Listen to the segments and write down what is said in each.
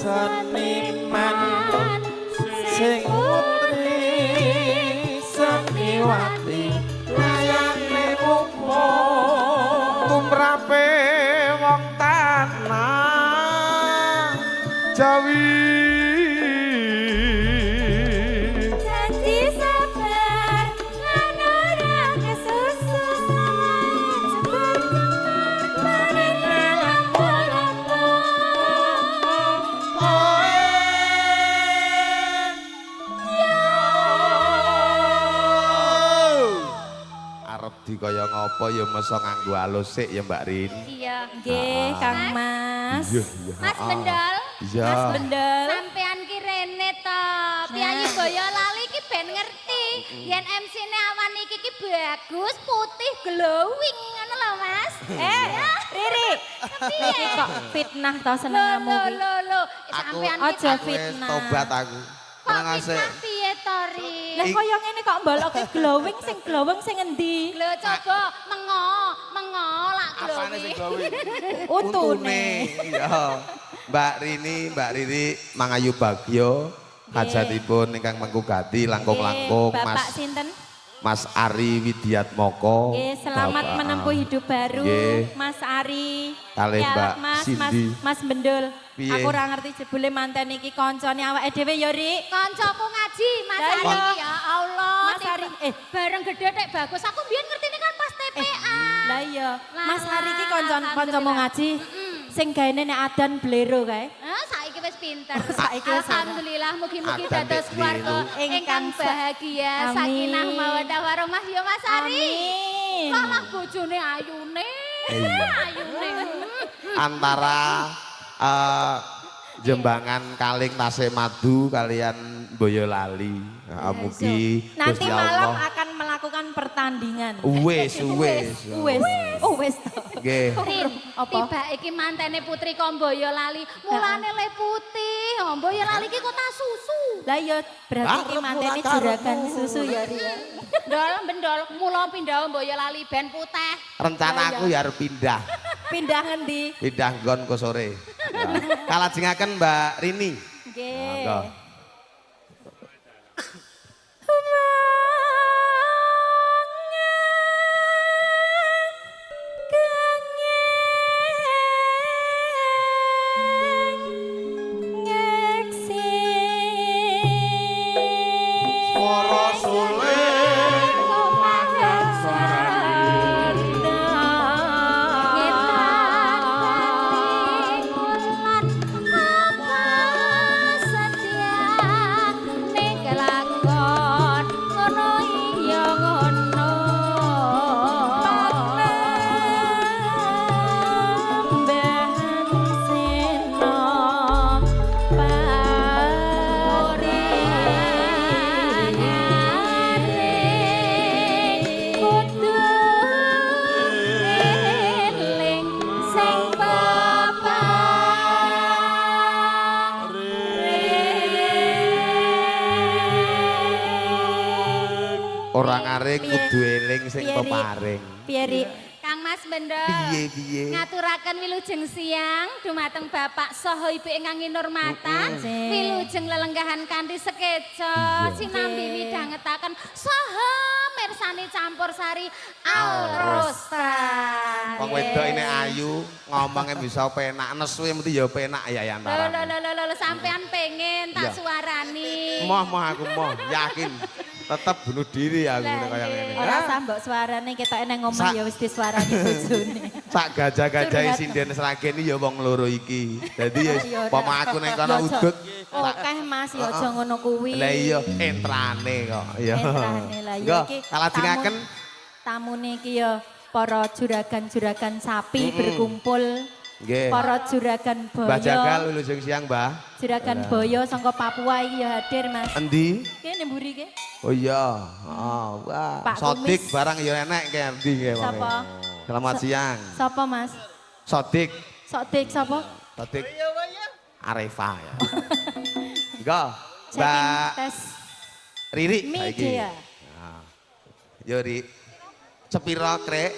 seniman sing putri seniwati layane mumpung tumrape wong tanah Jawi janji sabar lan ora kesusu jembar-jembar bareng lampu-lampu arep dikaya ngapa ya mesa nganggo alus sik ya Mbak Rin. iya Nggih, Kang Mas. Iya, iya. Mas Bendol Iya. Mas Bendel. sampean ki rene to piyanyi Boyolali ki ben ngerti yen MC-ne awan iki ki bagus putih glowing ngono lho Mas Riri. Iki kok fitnah to senengmu ki. lho Aku sampean Aja aku wis fitnah. tobat aku. kok Tenang asik. fitnah piye to Ri Lah kaya ngene kok mboloke glowing sing endi? lho coba mengo lak Apane sing glowing gawe? Untune. Iya. Mbak Rini, Mbak Riri Mangayu Bagyo hajatipun ingkang mengkugati langkung-langkung Bapak Mas sinten? Mas Ari Widiatmoko. Nggih, selamat Bapak, menempuh hidup baru, Nggih. Mas Ari. Kalih Ya, Mbak Mas, Cindy. Mas Bendul. Piye? Aku ora ngerti jebule manten iki kancane awake dhewe ya, Ri. kancaku ngaji Mas Lah Ari iya. ya Allah Mas Ari, bareng gede tek bagus aku biyen ngertine kan pas TPA Lah iya, Lah, Mas Ari iki alhamdulillah. kancamu ngaji. Sing gaene nek adan blero kae. saiki wis pinter. Saiki wis Alhamdulillah mugi-mugi Adan dados dek keluarga biru. ingkang bahagia, Amin. sakinah mawaddah warahmah ya Mas Ari. Amin. Salah bojone ayune. Iya. Ayune. Antara Jembangan Kaling Tasik Madu kalian Boyolali. Mugi Nanti Gusti malam Allah. akan melakukan pertandingan. Wis. Wes. Oh wes. Nggih. Rin, Apa? tiba iki mantene Putri kok Boyolali. Mulane le putih, Boyolali iki kota susu. Lah iya berarti iki mantene juragan susu ya, Ri. Ndol bendol mula pindah Boyolali ben putih. Rencana aku ya arep pindah. Pindah ngendi? Pindah nggon ke sore. Ya. Kalajengaken Mbak Rini. Nggih. Monggo. Swara suling orang aring kudu eling sing Piye, Ri? peparing. Piye, Ri? Kang Mas Bendol. Piye. Ngaturaken wilujeng siang dumateng Bapak saha Ibu ingkang kinurmatan. Wilujeng lelenggahan kanthi sekeca sinambi midhangetaken saha mirsani campur sari Alrostan. Wong wedok ini ayu, ngomongnya bisa penak, nesu mesti ya penak ya antara. Lho sampean pengen tak Iya. suarani. Moh aku yakin. Tetap bunuh diri aku Lah, kaya ngene. iya. Ora usah mbok suarane ketok eneng ngomong Sa- ya wis disuarani bojone. Sak gajah-gajah Curhat. sinden sragen iki ya wong loro iki. Dadi ya Iya, pomo aku ning kono Ya, aja. udut. Okeh Mas ya aja ngono kuwi. Lah iya entrane kok. Iya. Entrane lah ya Nggak, iki. kalajengaken Tamune iki ya para juragan-juragan sapi berkumpul. nggih. Para juragan Mbah Jagal boyo. wilujeng siang, Mbah. Juragan boyo saka Papua iki ya hadir Mas. Endi? Kene mburi ki. Oh iya. Oh, wah. Pak Sodik Kumis. barang ya enek ke endi ke Sapa? Selamat siang. Sapa Mas? Sodik. Sodik sapa? Sodik. Arefa ya. Enggak. Checking Mbak tes Riri media. Nah. Yo Ri. Sepiro krek?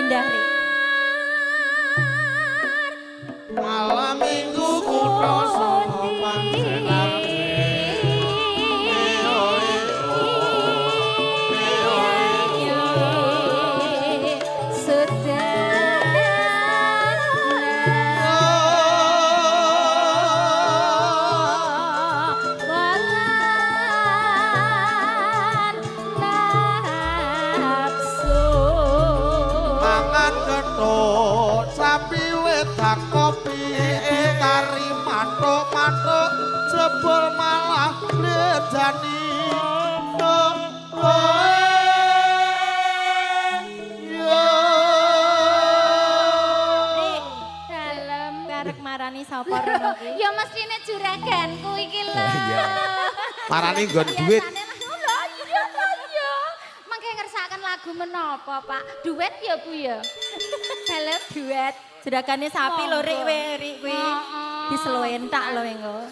indah Rik. Malam minggu kutha sopan jenar. Sapi wedak kopi kari matuk-matuk jebul malah ledani Rik, dalem karek marani sapa rono ki? Ya mestine juraganku iki lho. Iya. Marani nggon duit. Iya. Mangke ngersakaken lagu menapa, Pak? Duet ya, Bu ya? Dalem duet. Juragane sapi lho Rik kuwi. Heeh. Diseloentak lho engko.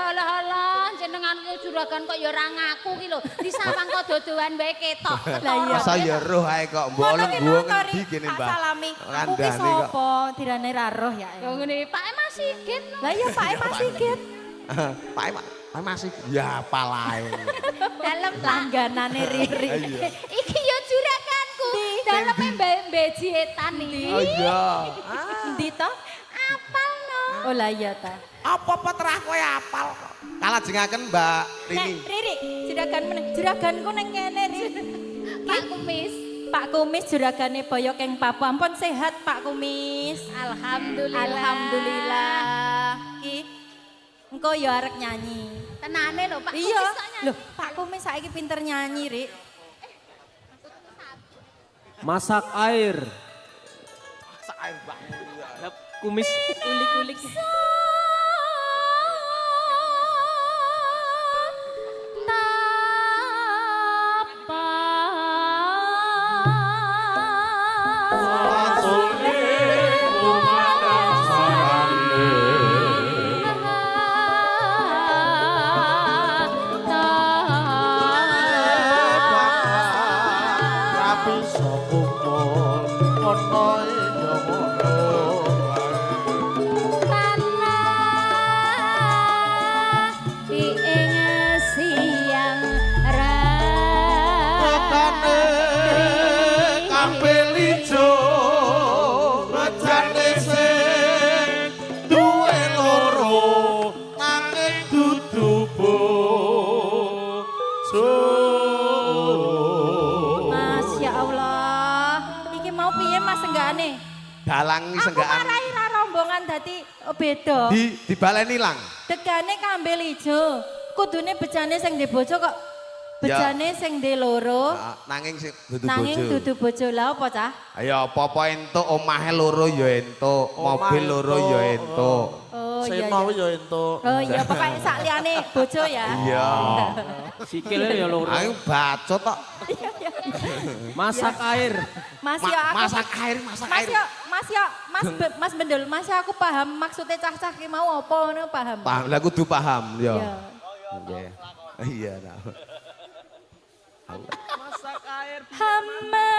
Lah, jenengan ku juragan kok ya ora ngaku ki lho. Disawang kok dodoan wae ketok. Lah iya. Masa ya roh ae kok mbok lenggo ngendi kene, Mbak. Salami. Aku ki Kandhane kok. sapa? Dirane ra roh ya. Ya ngene Pak Mas Sigit. Lah iya Pak Mas Sigit. Pak masih ya palae. Dalem Pak. Langganane Riri. Iya. Iki ya juraganku. Daleme Mbak Jietan iki. Oh iya. Endi to? Apal no. Oh lah iya ta. Apa-apa terah kowe apal kok. Kalajengaken Mbak Rini. Nek Riri, juraganku ning kene Riri. Pak Kumis. Pak Kumis juragane Boyo Keng Papu. Ampun sehat Pak Kumis. Alhamdulillah. Alhamdulillah. Ki engko ya arek nyanyi. Tenane lho Pak Iya. Kumis kok nyanyi. Loh, Pak Kumis saiki pinter nyanyi, Rik. Masak air. Masak air Mbak. Lah, kumis Ulik-ulik. Masya Allah. Iki mau piye Mas senggane? Dalangi Aku senggaan. marai ra rombongan dadi beda. Dibaleni lang. Degane kambil ijo. Kudune bejane sing ndek bojo kok bejane sing ndek loro. Nanging sing dudu Nanging bojo. dudu bojo lah apa cah? Ayo apa-apa entuk omahe loro ya entuk, mobil loro ya entuk. Oh iya. Seno iya. ya entuk. Oh iya pokoke sak liyane bojo ya. Iya. sikile ya loro. Ayo bacot tok. Masak air. Mas yo aku Masak air, masak Mas air. yo, Mas Bendul, Mas yo aku paham maksudnya cah-cah ki mau apa ngono paham. Paham, lah kudu paham ya. Iya. Nggih. Iya, nah. Masak air. Hamba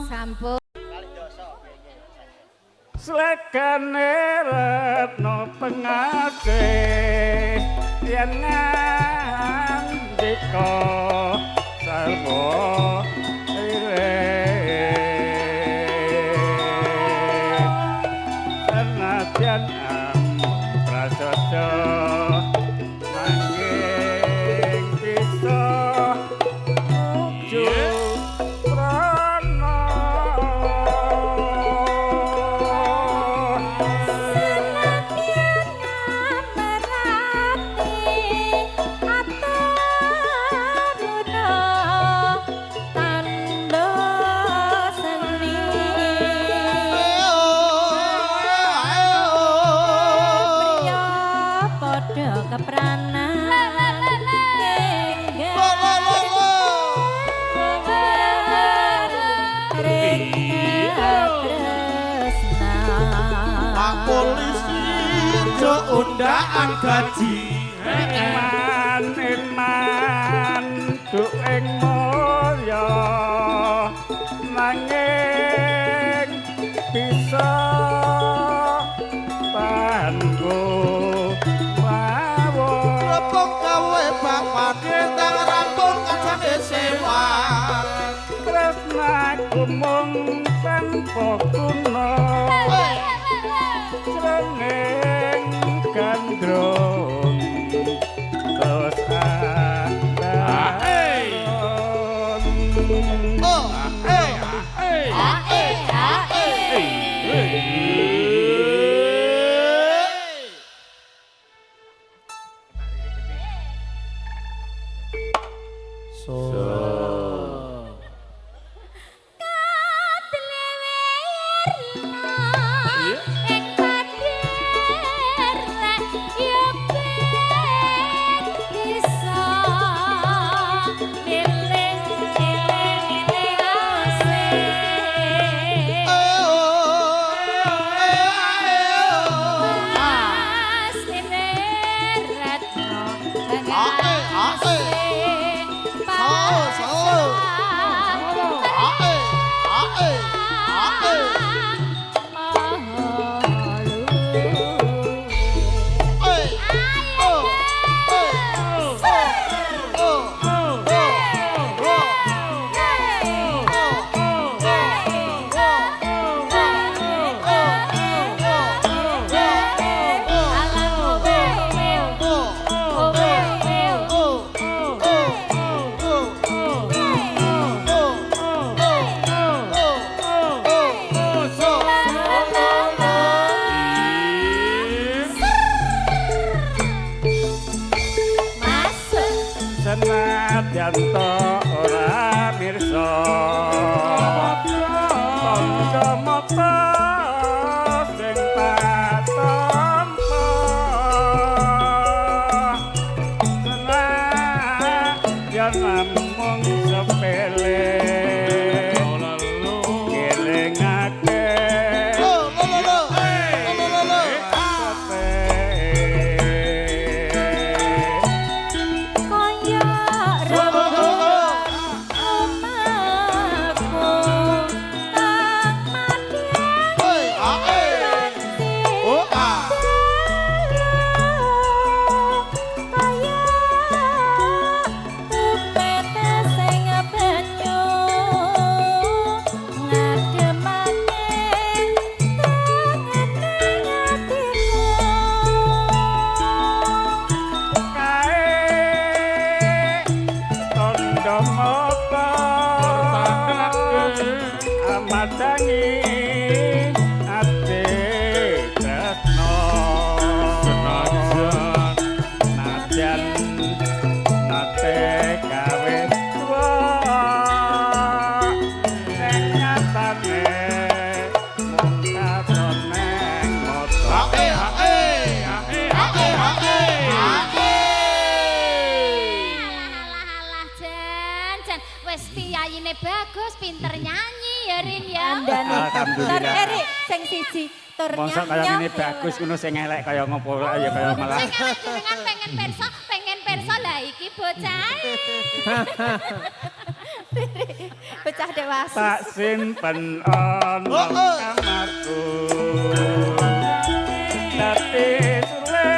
Sampun. Slekane retno pengake yen ngandika sarwa ire senadyan prasaja nanging bisa wujud prana undaan gaji. Iman tu ing mulya nanging bisa tanggo mawon Repung gawe bapak Tang rampung kacane sewa tresnaku mung tanpa guna jroning gandrung terus senadyan to ora mirsa mata sing patampa senadyan namung sepele ngelingake madangi ati tresno najan nate gawe tuwa ning nyatane mung katone moto Alah jan wis piyayine bagus, pinter nyanyi ya Rin ya. Andane Alhamdulillah. Tur Erik sing siji tur mosok kaya nyanyi. ngene bagus ngono sing elek kaya ngopo ya kaya malah Sing elek jenengan pengen perso lah iki bocah. Pecah dewasa. tak simpen ana kamarku dadi sule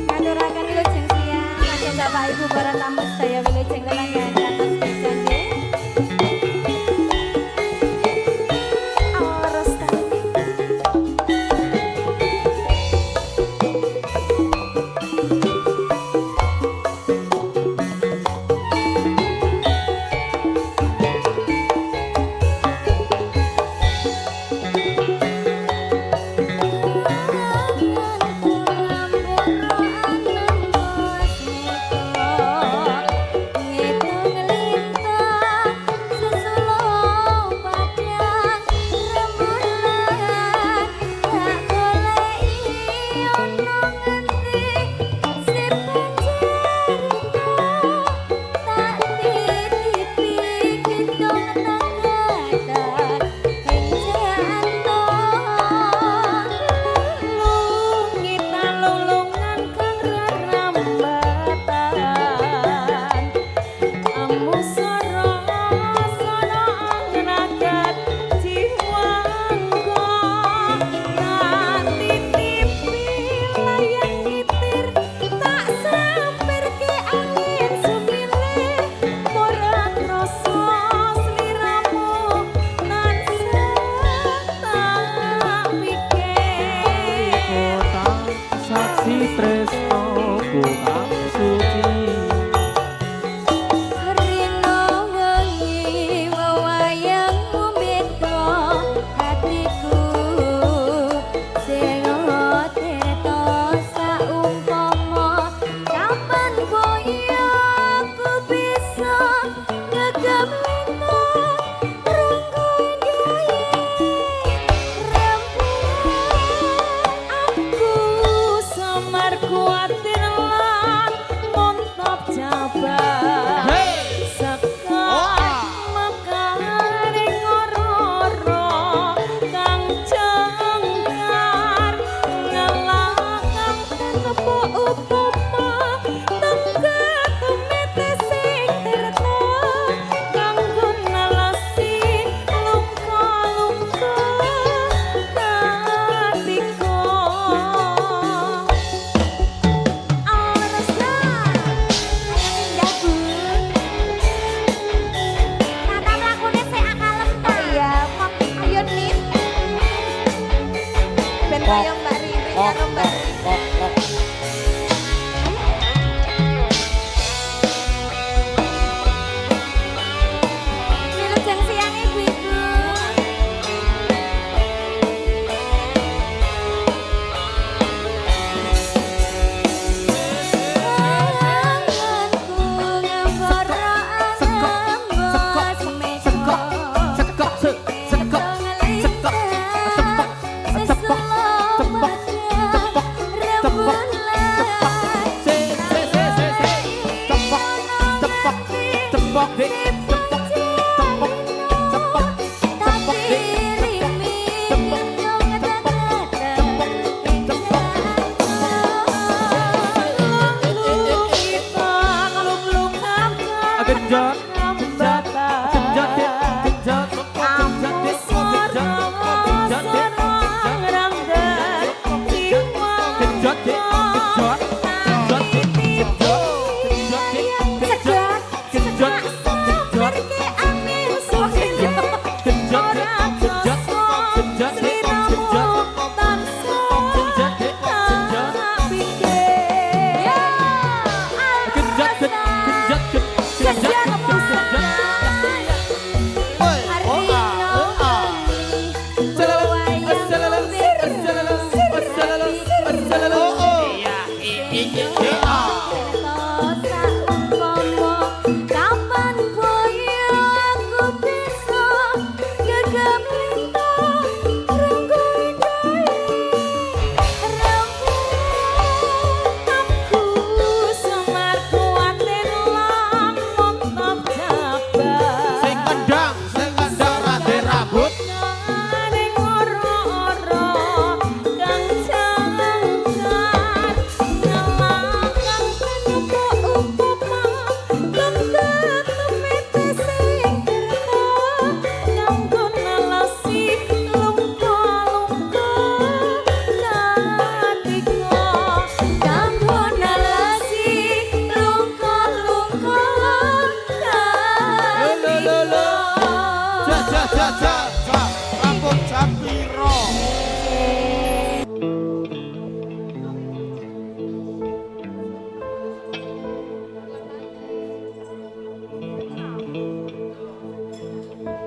Ngaturaken lujeng siang. kaya Mbak Riri karo Mbak Riri. Wilujeng siang ibu-ibu.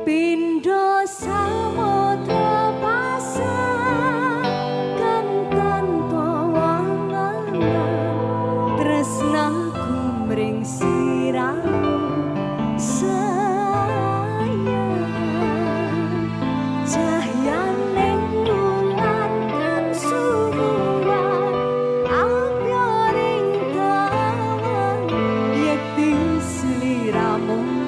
Pindho samudra pasang kan tanpa wanganan tresnaku mring siramu sayang cahyane bulan kan subuhan abyoring kawan yekti sliramu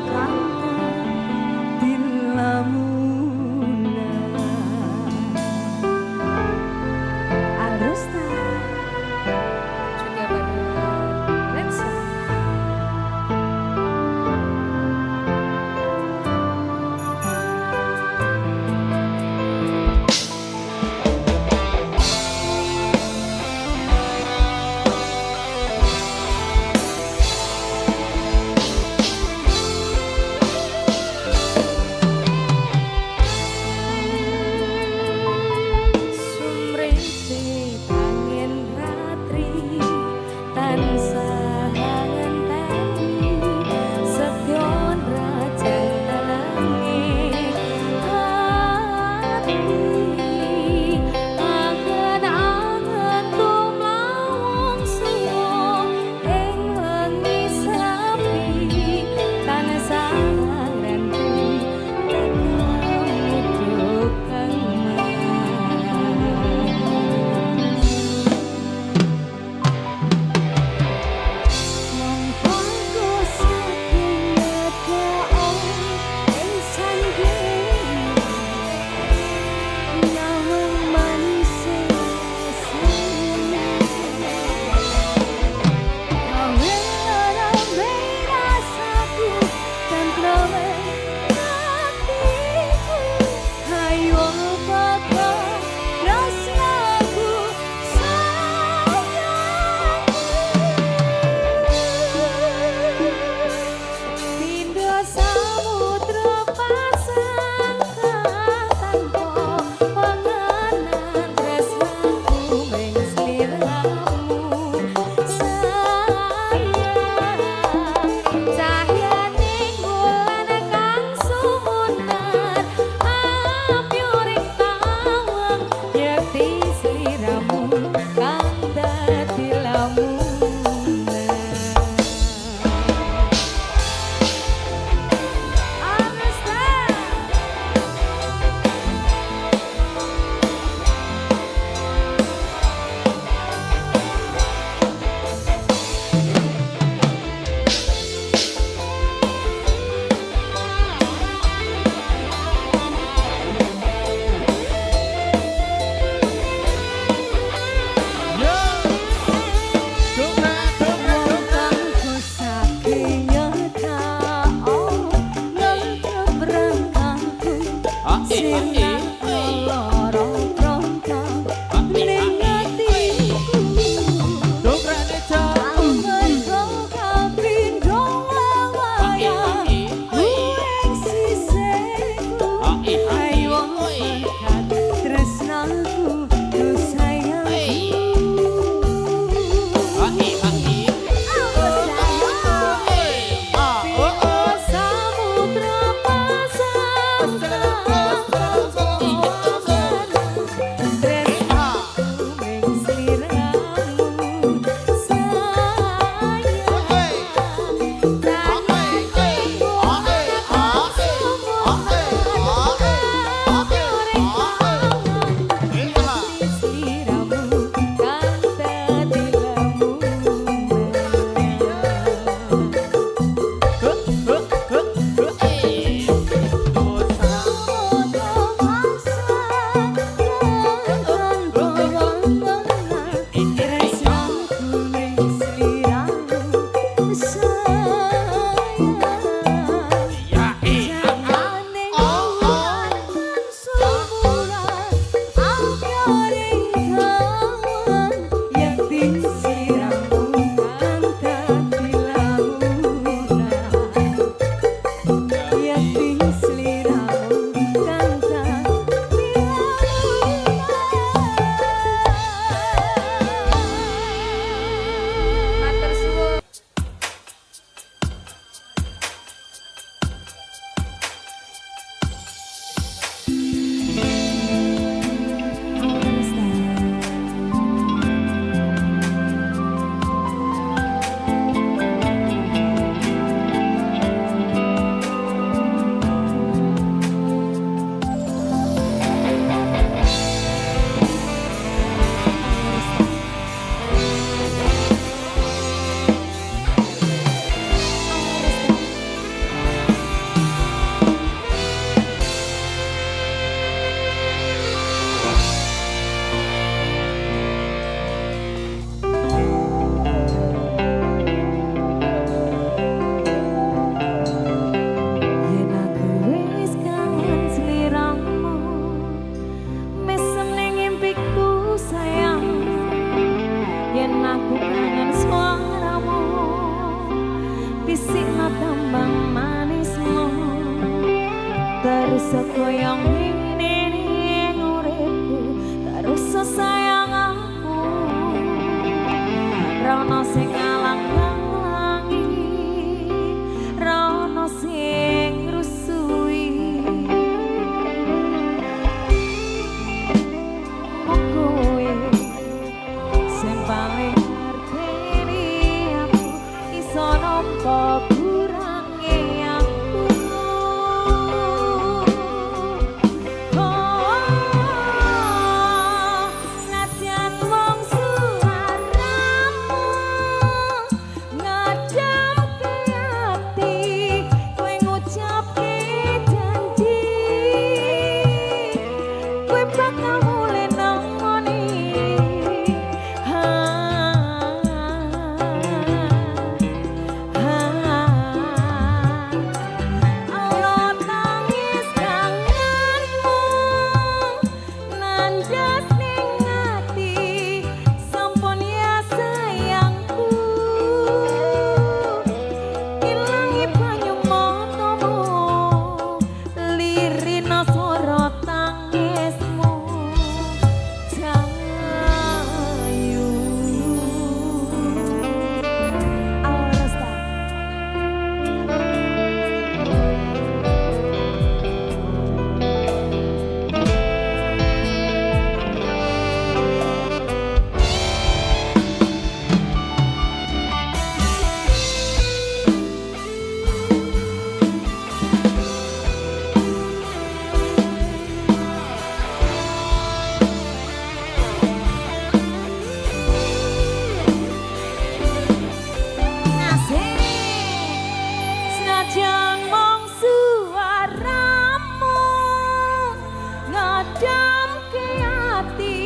ngadamke ati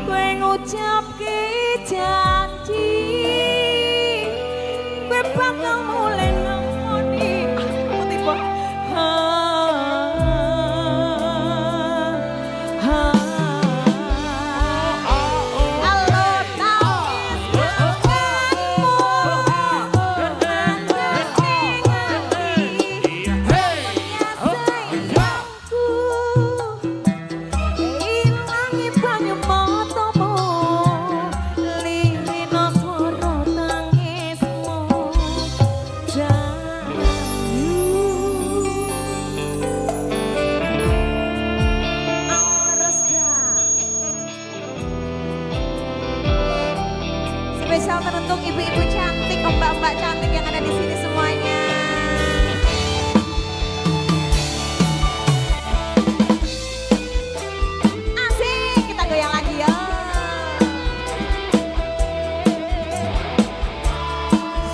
kowe ngucapke janji kowe bakal mulai nemoni aku tiba spesial teruntuk ibu-ibu cantik, mbak-mbak cantik yang ada di sini semuanya. Asik, kita goyang lagi ya.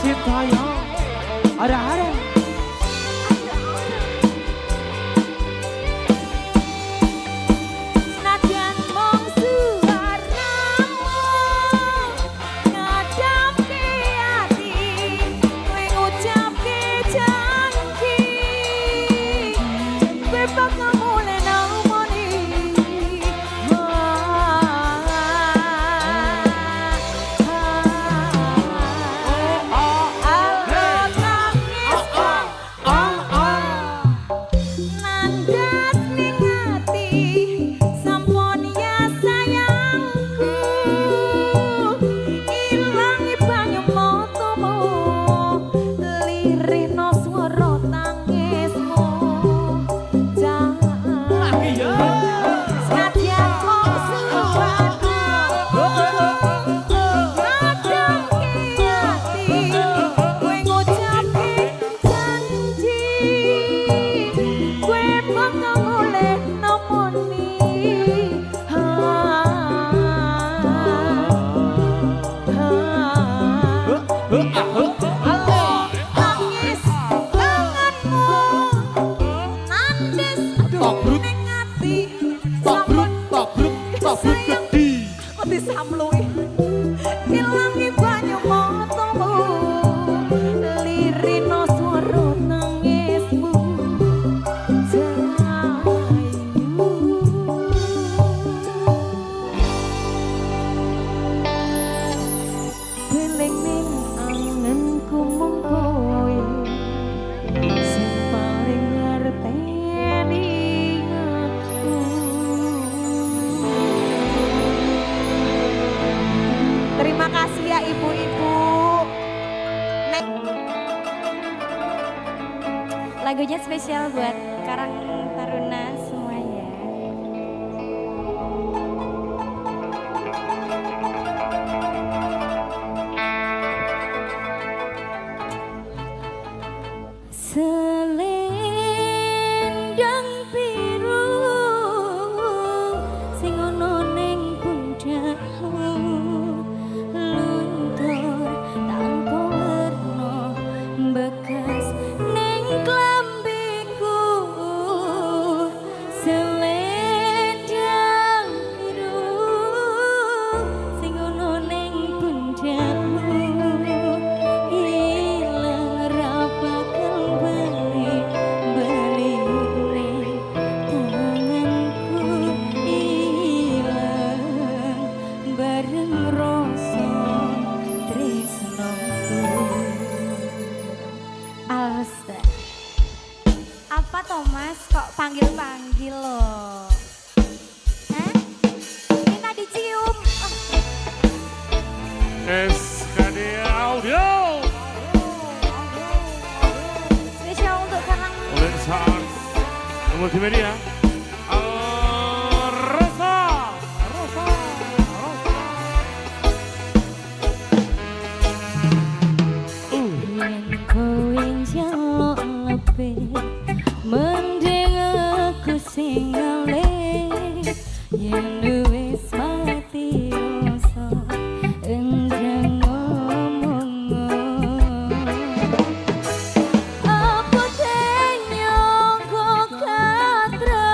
Sintaya ada Senajan mung suaramu ngadamke ati kowe ngucapke janji kowe bakal mulai nemoni alot nangis nandas ning ati sampun ya sayangku ilangi banyu matamu lirihno swara tangismu lagi ya. Senadyan mung suaramu ngadamke ati kowe ngucapke janji kowe bakal mulai nemoni nangis lenganmu nandes ning ati sampun sayang kok disamlui ilangi banyu matamu lirino swara tangismu beling ning angenku mung kowe sing paling ngerteni aku. Terima kasih ya ibu-ibu. Lagunya spesial buat Karang Taruna semuanya. Selendang biru sing ana ning pundakmu luntur tanpa warna bekas ning klambiku selendang biru sing ana ning pundakmu ilang ra bakal balik tanganku ilang bareng rasa tresnoku. Alsta. Apa Thomas kok panggil-panggil loh? Hah? Minta dicium. SKD Audio Spesial untuk Karang. oleh saat multimedia Rosa Yen kowe njaluk lebih mending aku sing ngalih yen wis mati rasa endang ngomong apa nyoko katra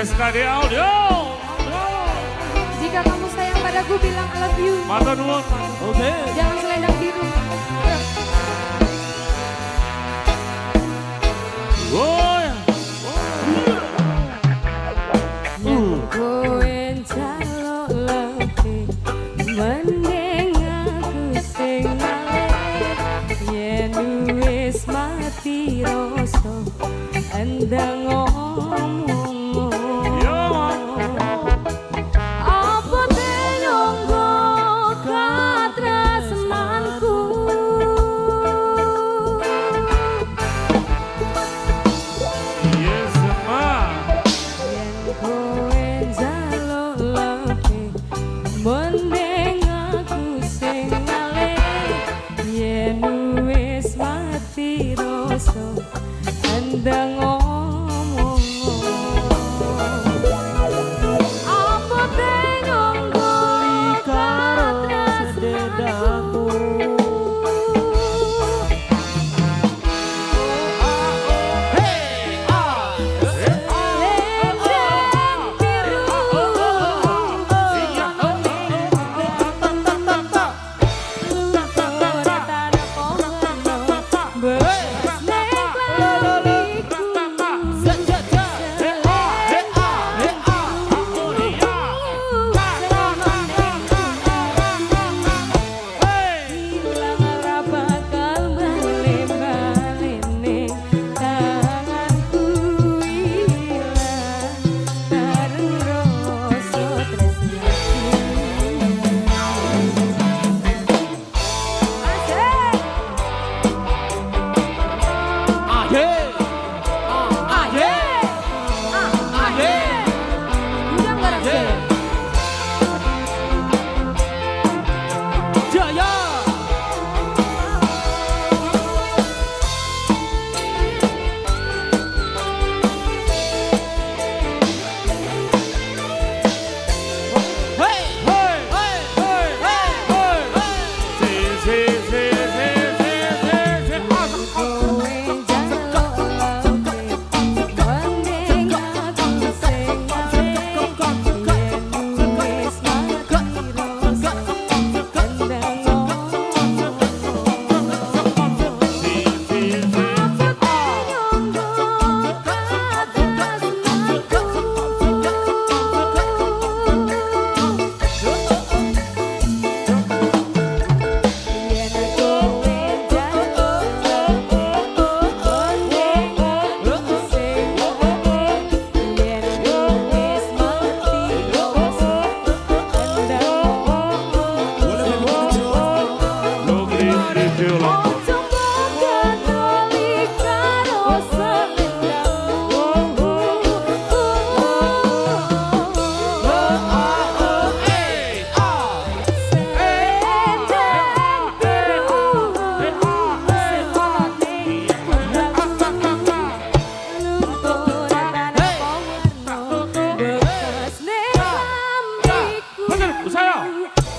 SKD Audio. Jika kamu sayang padaku bilang I love you. Matur nuwun. Oke. Jangan selendang biru. Oh ya. Kowe njaluk lebih mending aku sing ngalih. Yen wis mati rasa endang ngomong. Apa tenyonggo katresnanku. Yes, ma. Yen kowe njaluk lebih mending aku sing ngalih. Yen wis mati rasa endang ngomong. Apa tenyonggo katresnanku.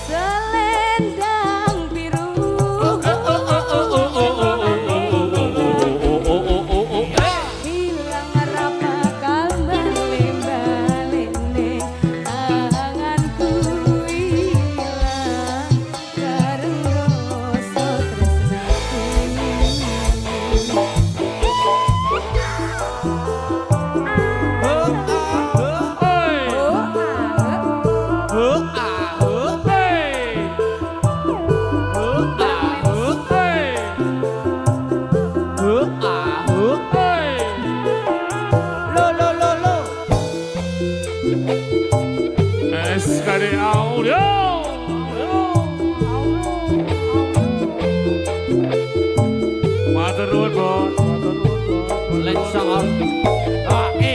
Selendang biru. SKD Audio. Matur nuwun, Bos. Matur nuwun, Bos. Let's song. Kowe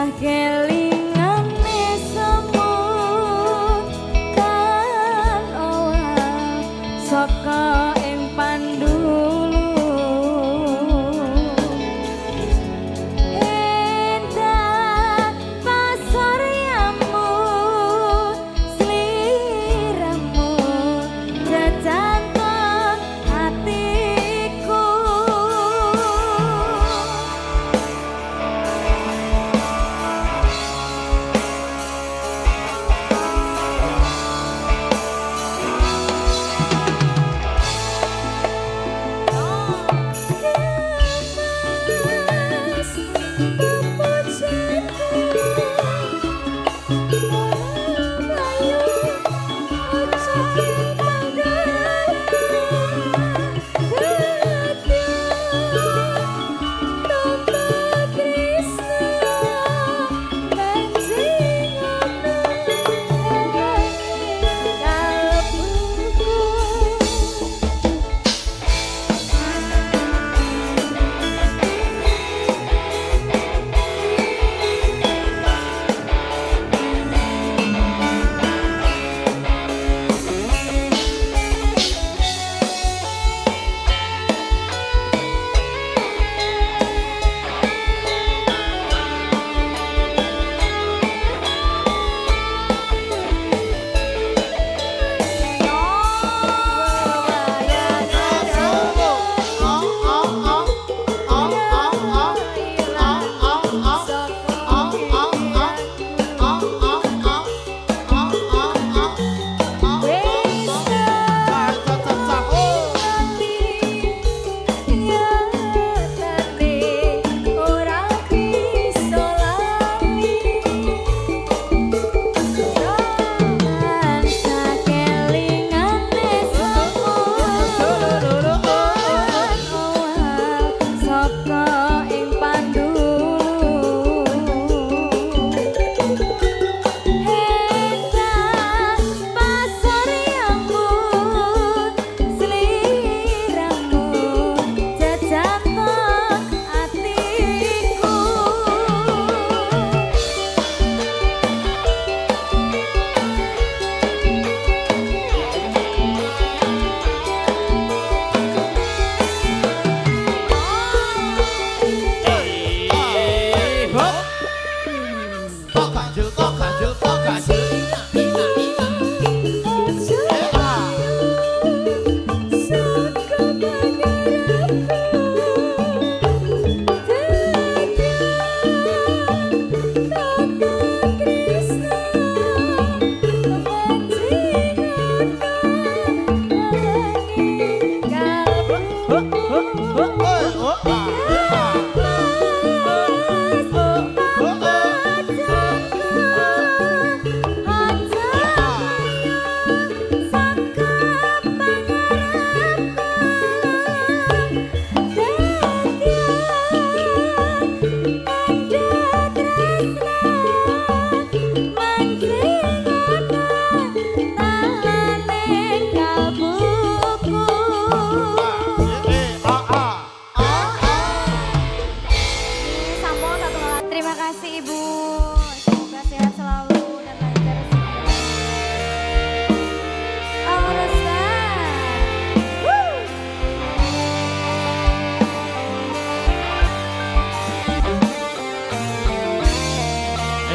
tansah kelingane semut kan owah saka ing pandulu endah pasoryamu sliramu jajangkon hatiku.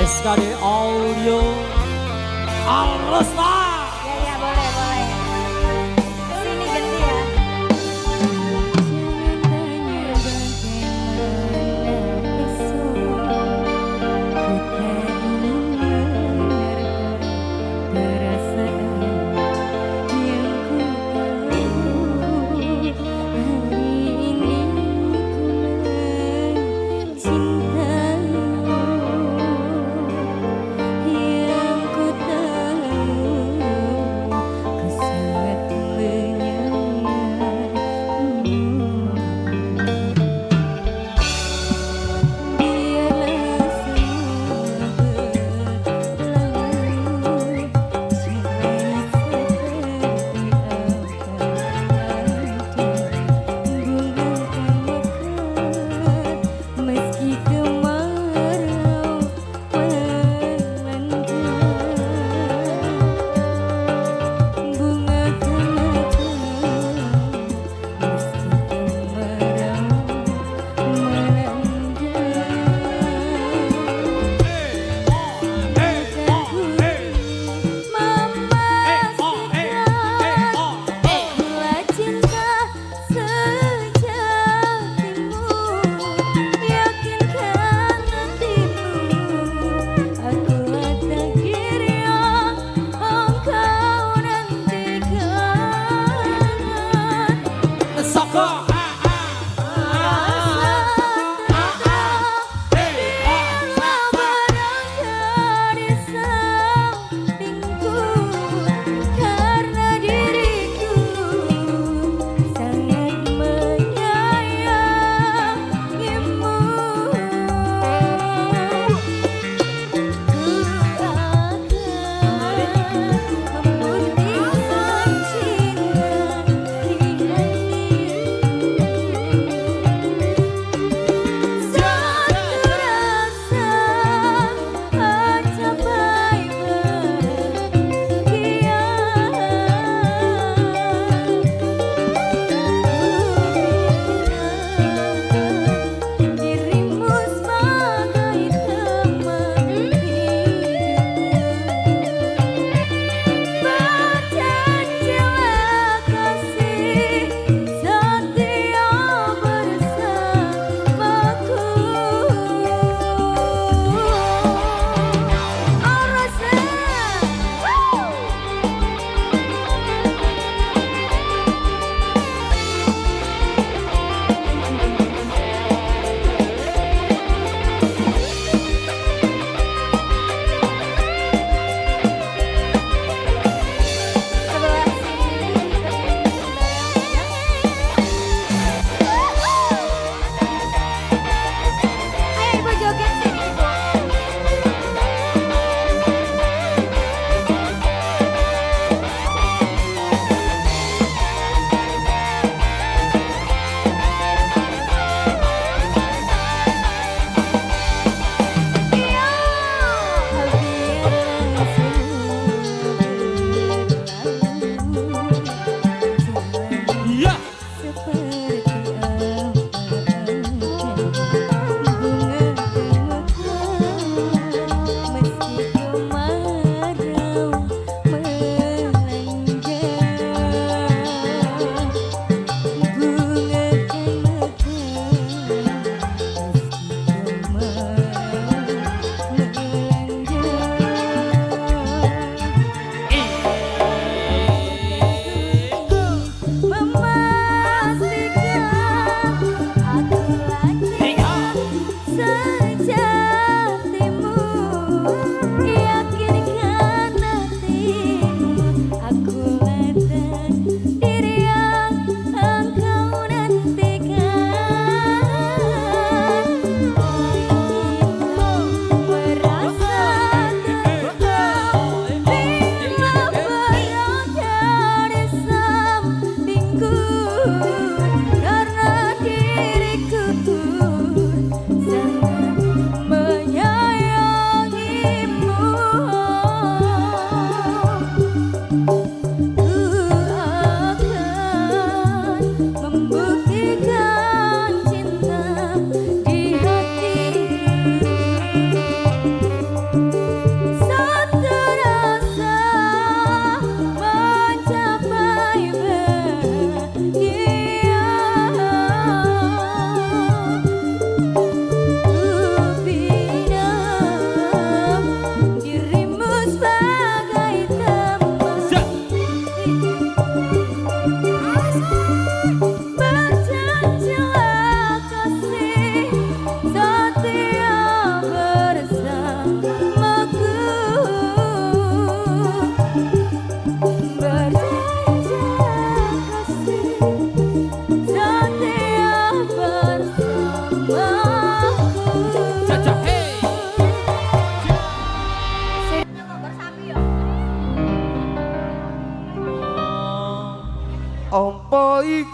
SKD Audio Alresta. Ya boleh boleh. Kesini ganti ya. Yang ku tahu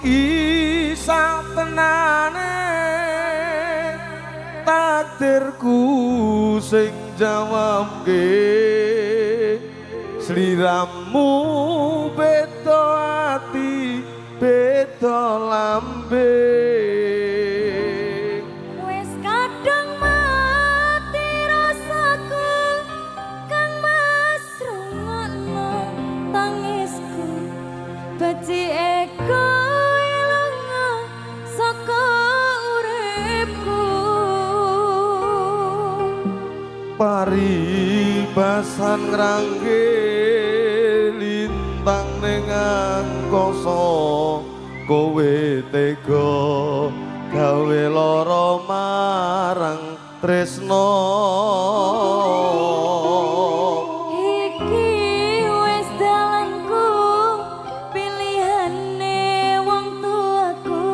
iki satenane takdirku sing jawabke sliramu beda ati beda lambe Wis kadang mati rasaku kang masrungokno tangisku beci eko ilanga saka uripku paribasan ngrangge lintang ning angkasa kowe tega gawe lara marang tresno iki wis dalanku pilihane wong tuaku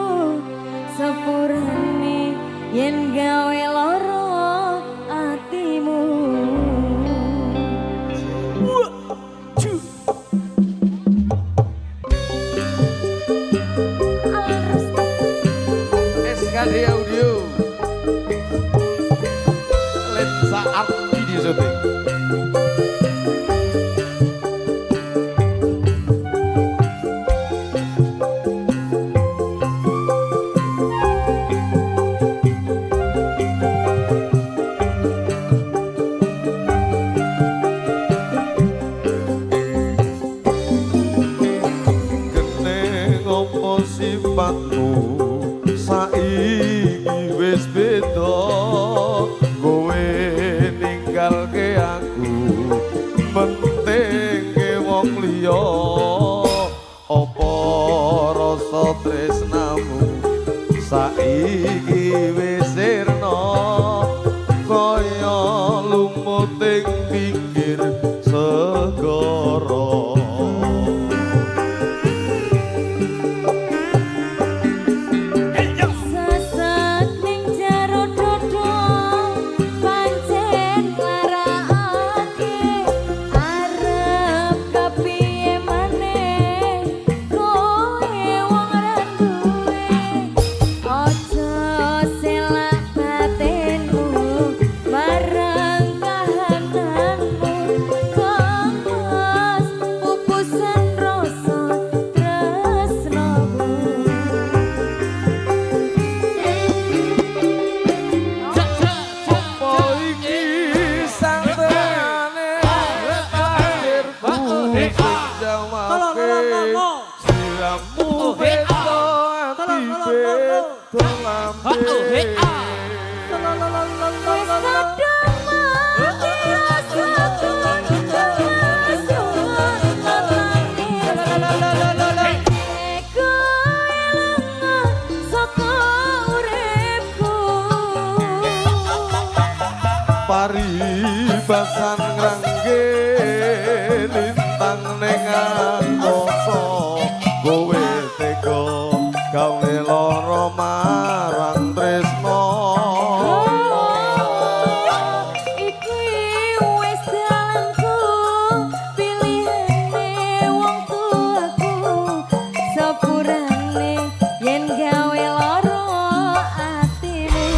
sepurane yen gawe lara atimu SKD Audio Lensa Art Video Shooting Keneng opo sifatmu saiki wis beda kowe ninggalke aku mentingke wong liya apa rasa tresnamu saiki wis sirna kaya lumut ing pinggir segara Sesat ning jero dodo pancen larakake arep kepiye maneh kowe wong ra duwe aja selak batinmu marang kahananmu kemas pupusan rasa tresnamu Apa iki santane akhirku sing jawabke siramu beda ati beda lambe Wis kadang mati rasaku eko ilanga saka uripku paribasan ngrangge lintang ning angkasa kowe tega gawe lara marang tresno iki wis dalanku pilihane wong tuaku sepurane yen gawe lara atimu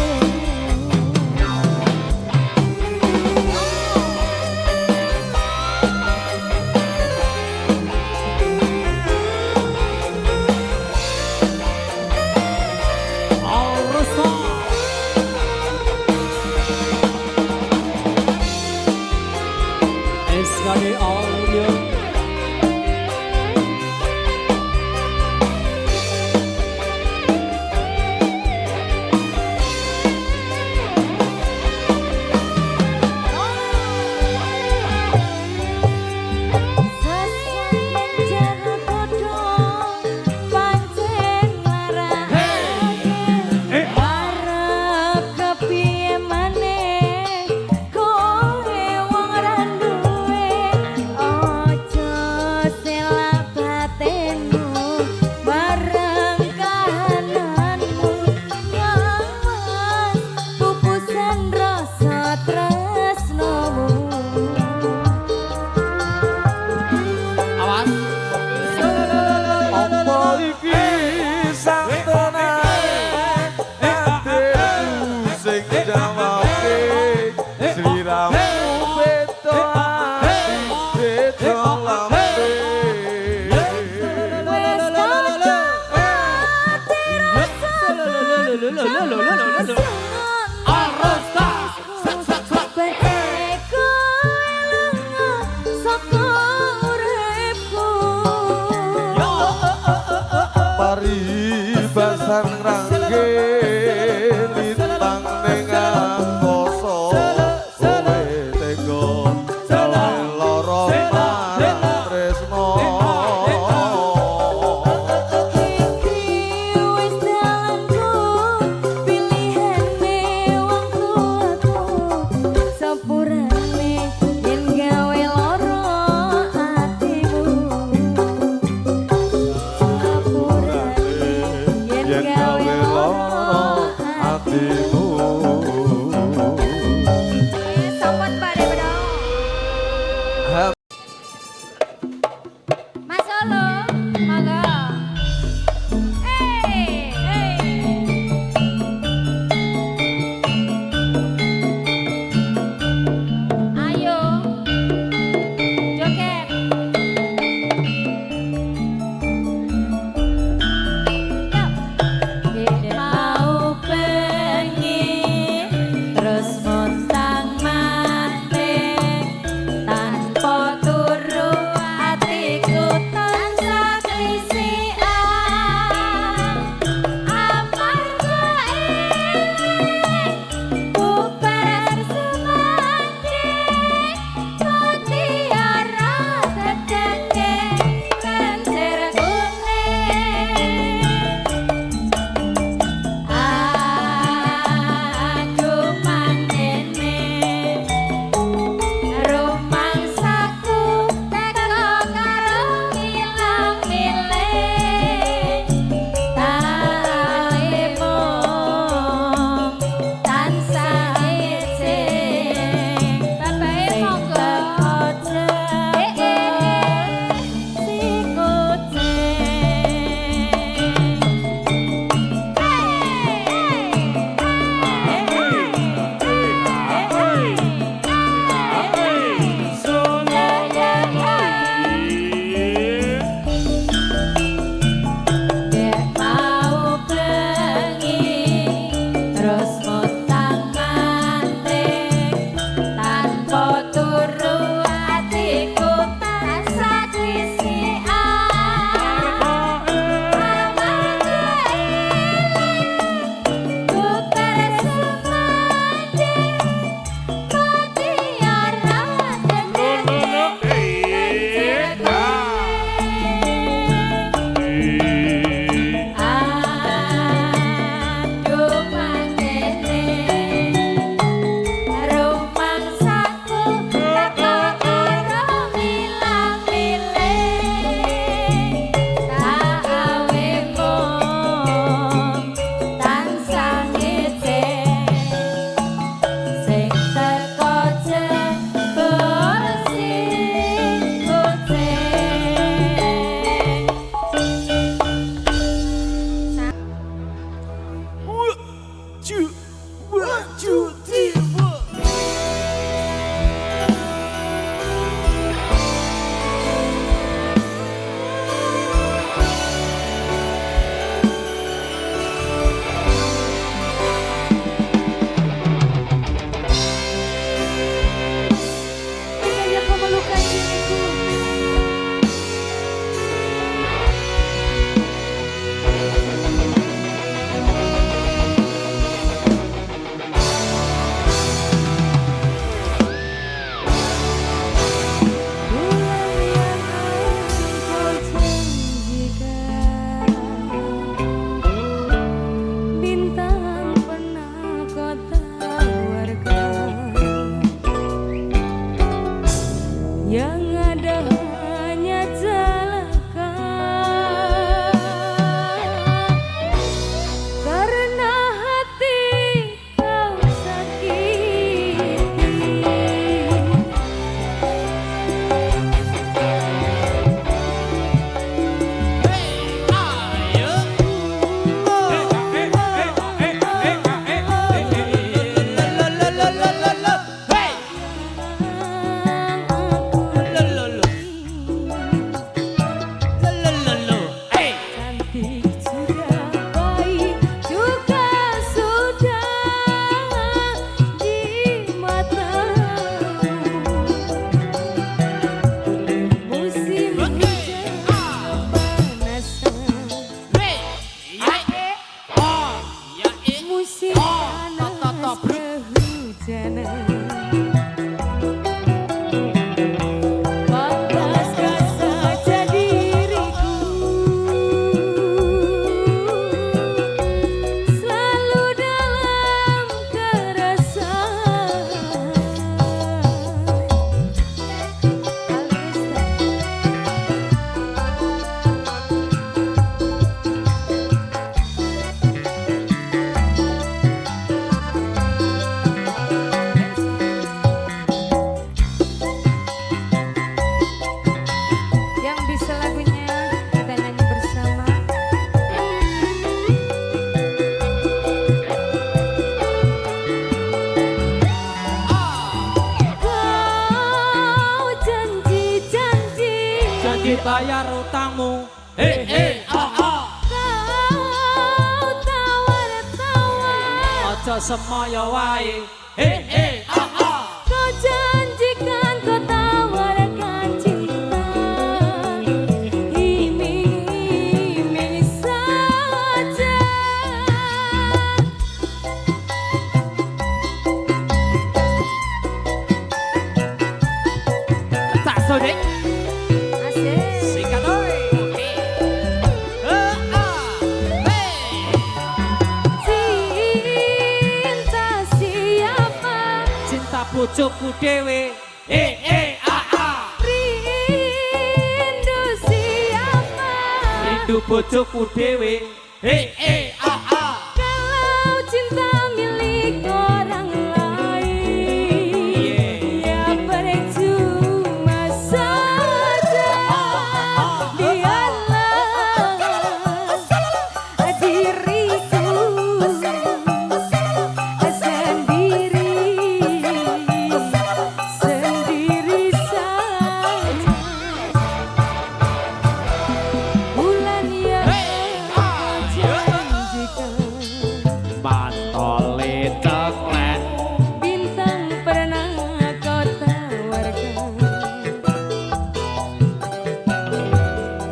Paribasan rangge lintang ning angkasa kowe tega gawe lara marang tresno Mas Solo, monggo. Ayo. Joget. Mau pengen terus montang manting tanpa turu hatiku tansah klisian amarga eling bubar semanding mutiara teteke lencer kuning aku mangkene rumangsaku teko karo ilang milih talimu tansah ijing Bapak sing monggo. teko jebol si kucing. Dek mau bengi terus montang manting tanpa turu hatiku tansah klisian amarga eling bubar semanding mutiara teteke lencer kuning. Aduh mangkene rumangsaku teko karo milang milih tak awe mung tansah ngecek sing teko jebol si kucing. Saya kau melukai diriku. Stop. kehujanan. Pantaskah saja diriku selalu dalam keresahan. Yang bisa lagunya kita nyanyi bersama. Kau janji-janji, Janji bayar utangmu. Kau tawar-tawar, Aja semoyo wae. kau janjikan kau tawarkan cinta. Iming-iming saja. Tak sodek. Asik. Sikat oi. Cinta siapa? Cinta bojoku dhewe. Rindu siapa? Rindu bojoku dhewe. Kalau cinta milik orang lain, ya percuma saja. Biarlah diriku sendiri saja. Bulan yang janjikan, Mantole ceklek. bintang pernah kau tawarkan.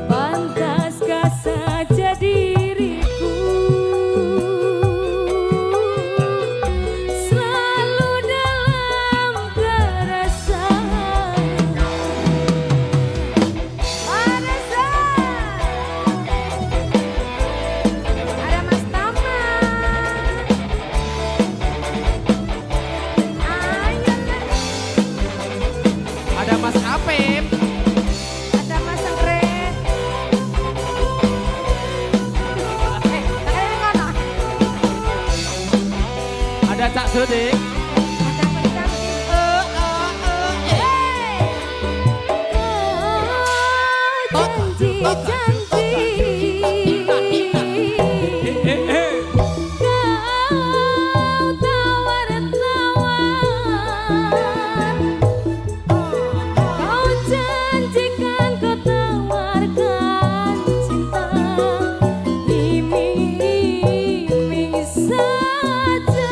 Pantaskah saja diriku selalu dalam keresahan. Ada Mas Tama. Ada Mas Apip. Ada Mas Anggrek. Tangannya mana? Ada Cak Sodek. Ada pencantik. Janji-janji, kau tawar-tawar, kau janjikan kau tawarkan cinta. Iming-iming saja.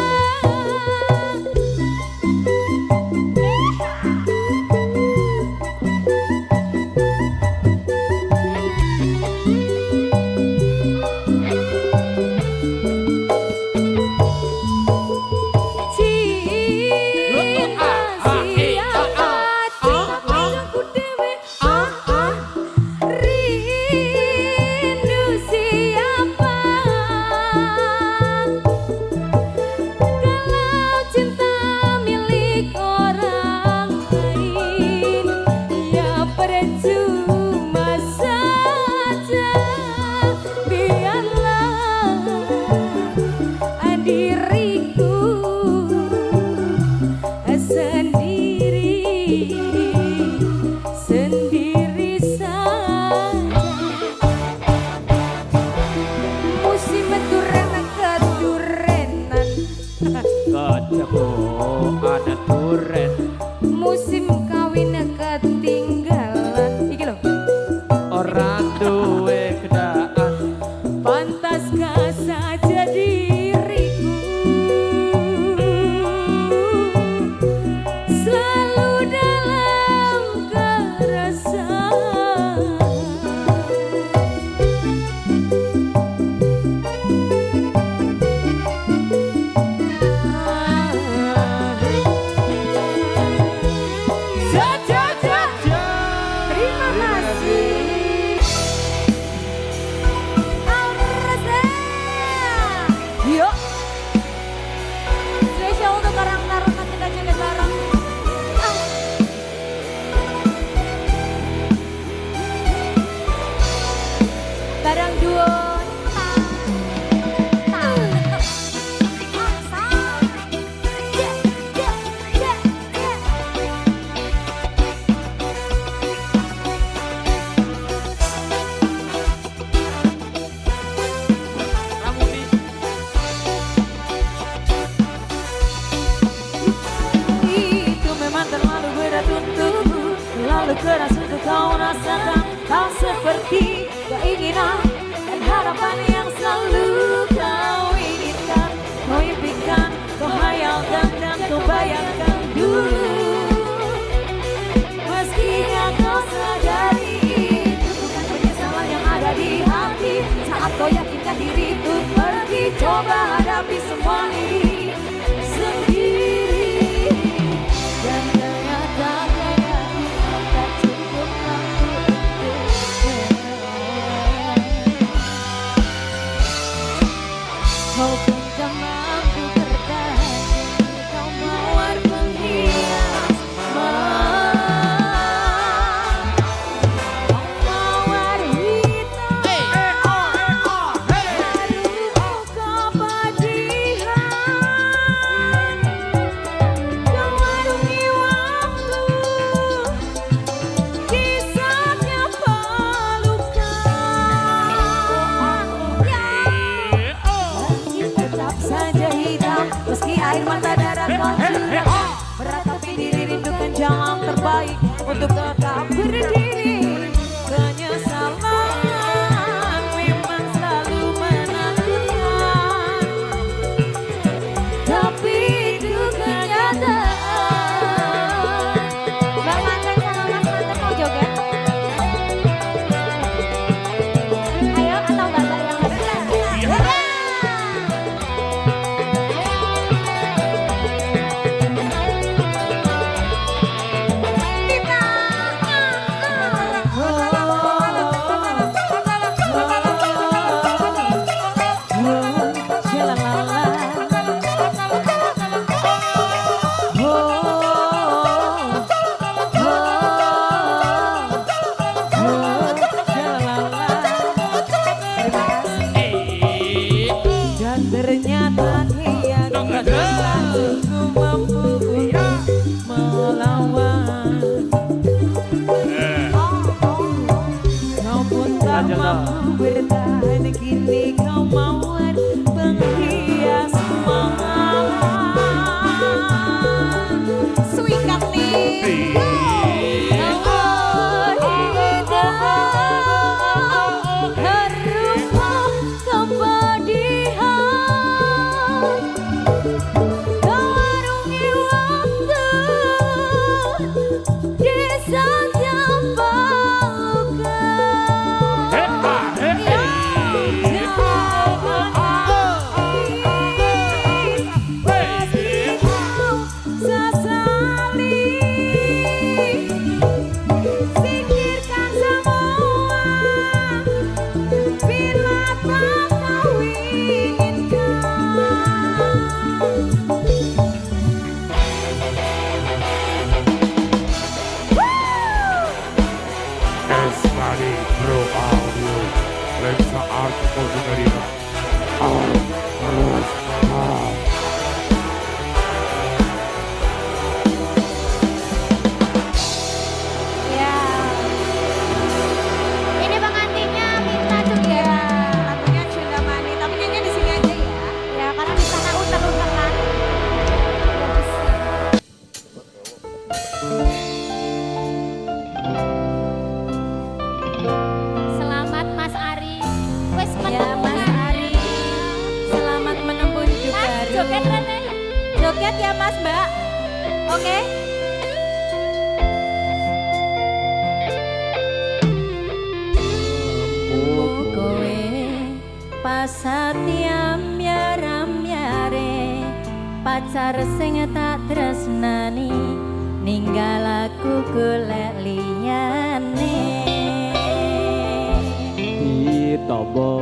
Cinta siapa? Cinta bojoku dhewe. Rindu siapa? Kalau cinta milik orang lain, ya percuma saja. Biarlah diriku sendiri saja. Musim duren kedurenan, Kecepo ada duren. musim kawin ketinggalan. Iki lho. Orang duwe kedaan. Pantaskah saja diriku selalu dalam keresahan. masa tak seperti keinginan dan harapan yang selalu kau inginkan, kau impikan, kau hayalkan dan kau bayangkan dulu. Meski kau sadari itu bukan penyesalan yang ada di hati, saat kau yakinkan diri untuk pergi, coba hadapi semua ini sendiri. Dan ternyata kayaknya tak cukup mampu kau pun tak mampu bertahan, kau mawar penghias kau mawar hitam harum kepedihan, kau warungi waktu kisahnya pelukan. Langit tetap saja hitam meski air mata darah kau curahkan, meratapi diri rindukan jalan terbaik untuk tetap berdiri. Penyesalan memang selalu menentukan, tapi itu kenyataan. Bang Manten sama Mas Manten mau joget? Ayo, atau Bapak yang ngebelah? Dan ternyata dia tak cukup mampu untuk melawan. Kau pun tak mampu bertahan, kini kau mawar penghias malam. Suikat nih. Mawar hitam harum kepedihan, kau warungi waktu di saat yang pelukan. Meski kau sesali, singkirkan semua bila tak kau inginkan. Eskari Pro Audio Lensa Art Ordinaria Art Rostar. Ya. Ini Bang Antinya minta juga. Lagunya Cinta Mani, tapi kayaknya di sini aja ya. Ya, karena di sana uter-uter kan. Selamat Mas Ari. Wes Ya Mas Ari, selamat menempuh hidup Mas, baru. joget Rene. Joget ya Mas Mbak. Oke. Kowe pasatiam yaram-yare, pacar sing tak tresnani, ninggal aku golek liyane. Ditobo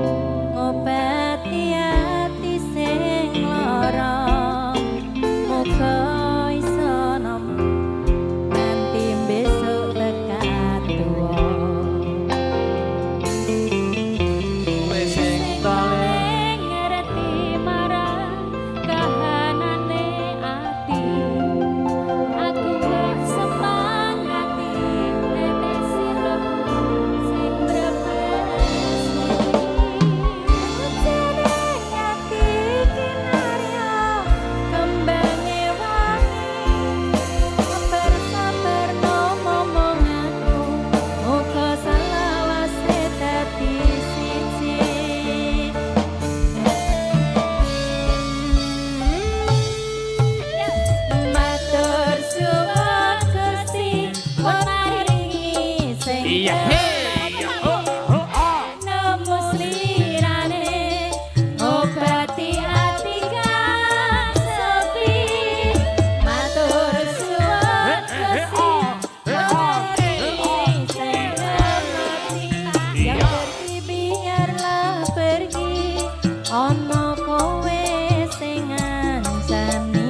Ngobati ati sing lara, muga iso nemu nganti besok tekan tuwa. sing tole Ngerti marang kahanane ati. Aku gak semangati tetes sira sing brebes. Iya, hey, nemu slirane obati ati kang sepi matur suwun Gusti sing ngerti yang pergi biarlah pergi ono kowe sing ngancani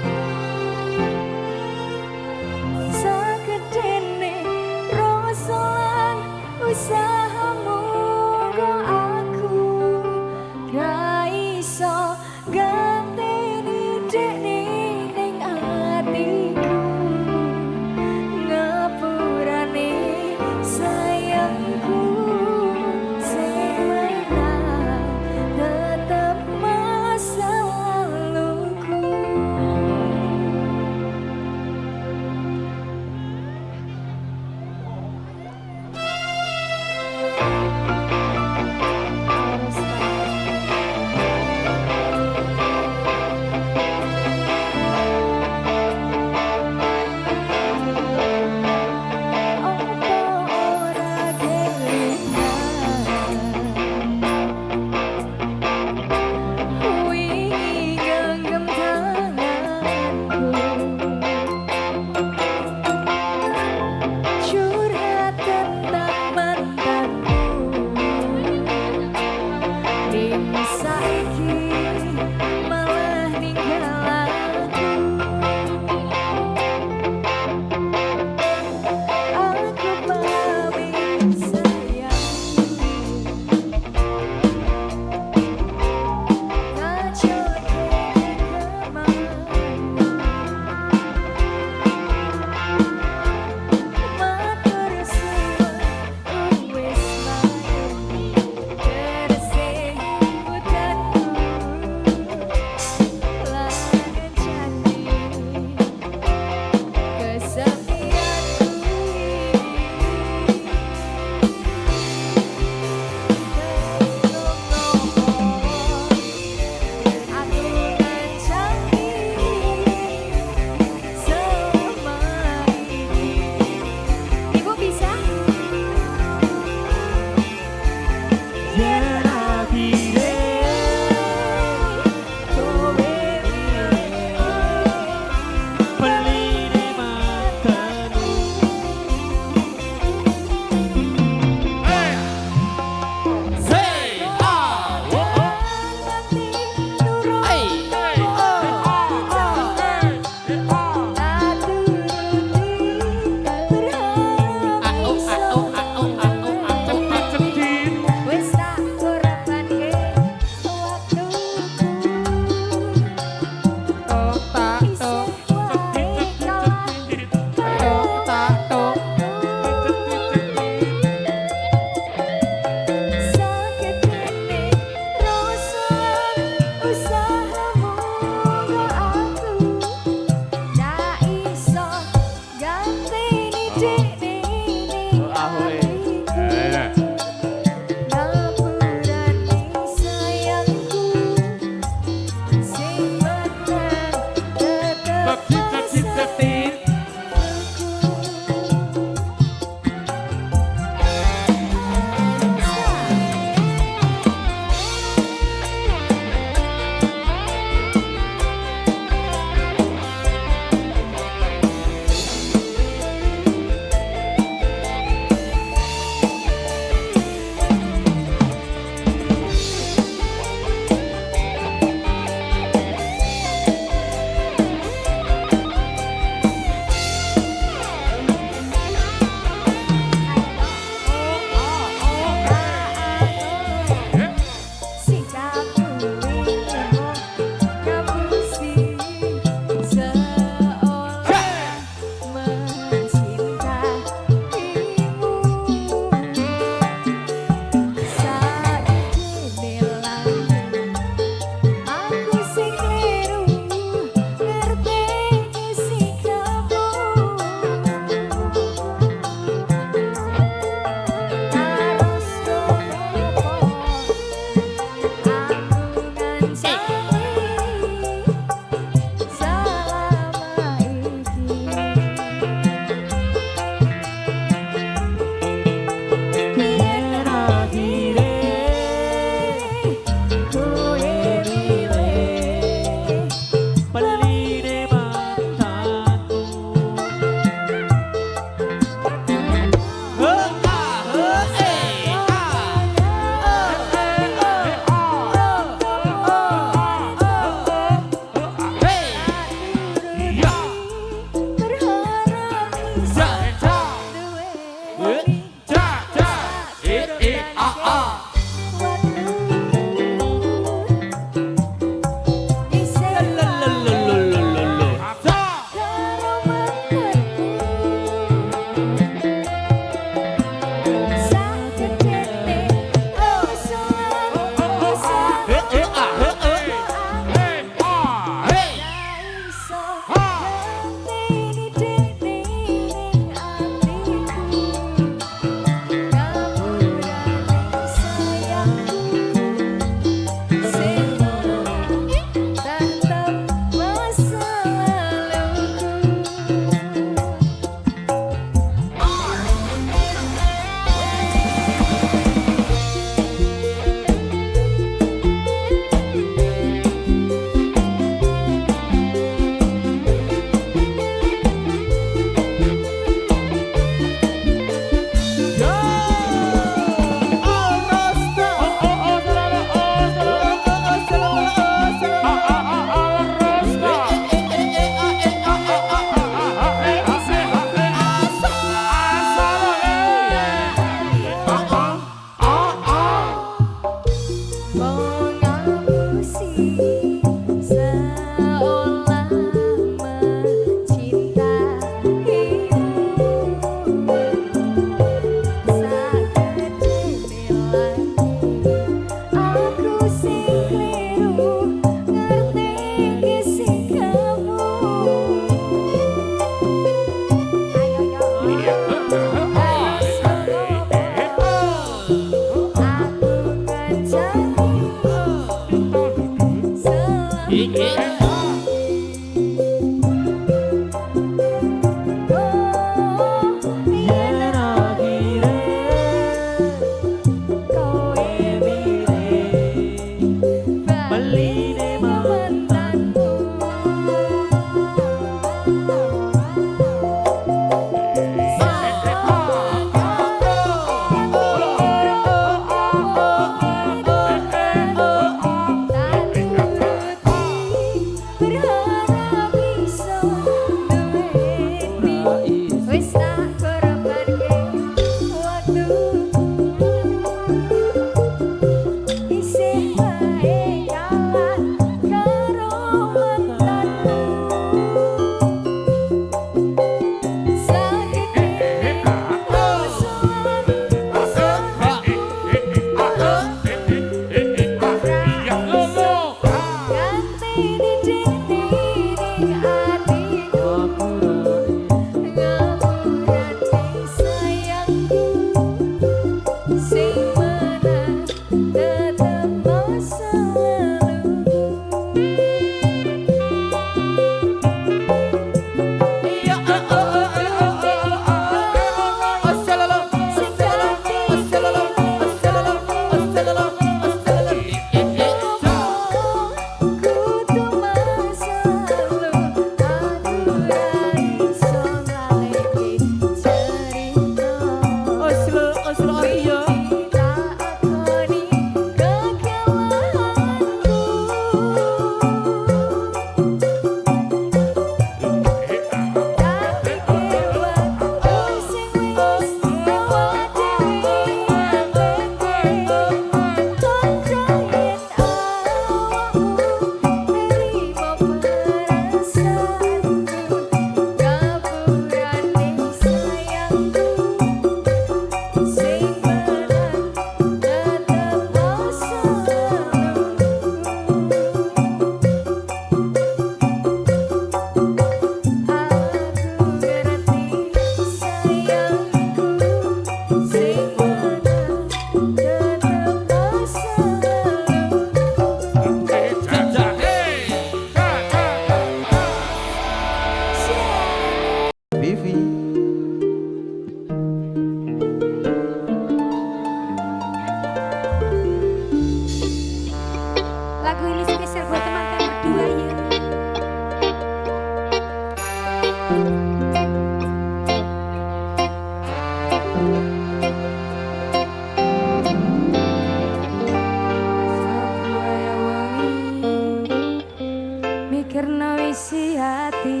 Mikirno isi hati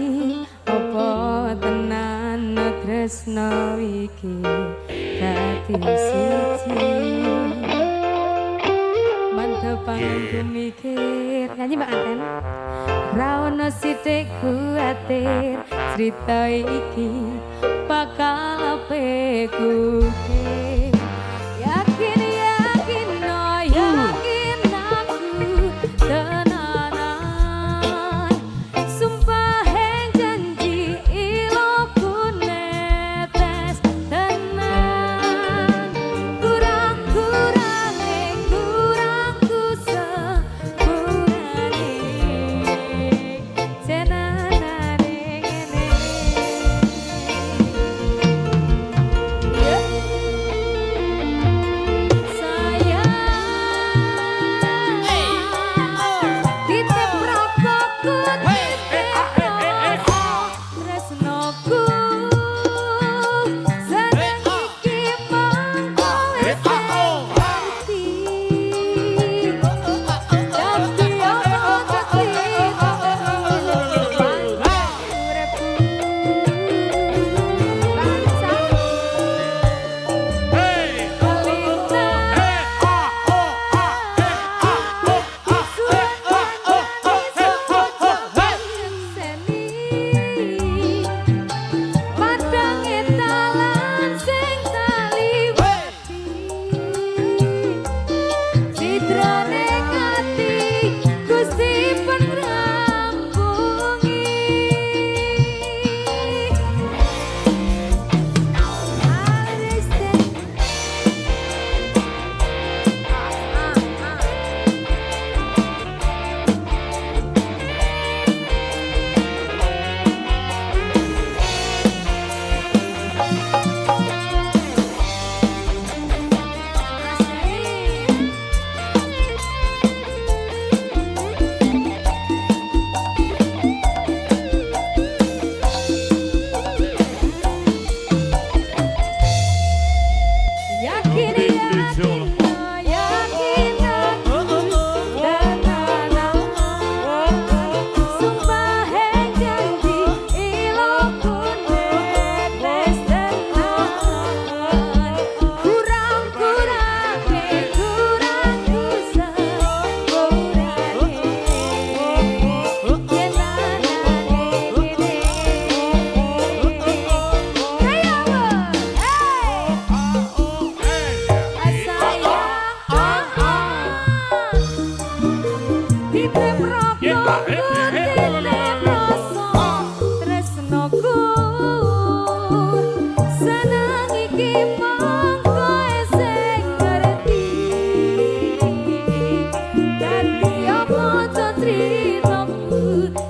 apa tenan tresno iki dadi siji mantep panganku mikir nyanyi Mbak Anten ra ono sithik kuatir cerita iki bakal apeku yakin yakin no yakin aku tenanan sumpah heng janji iloku netes tenan kurang-kurange kurangku sepurane jenanane ngene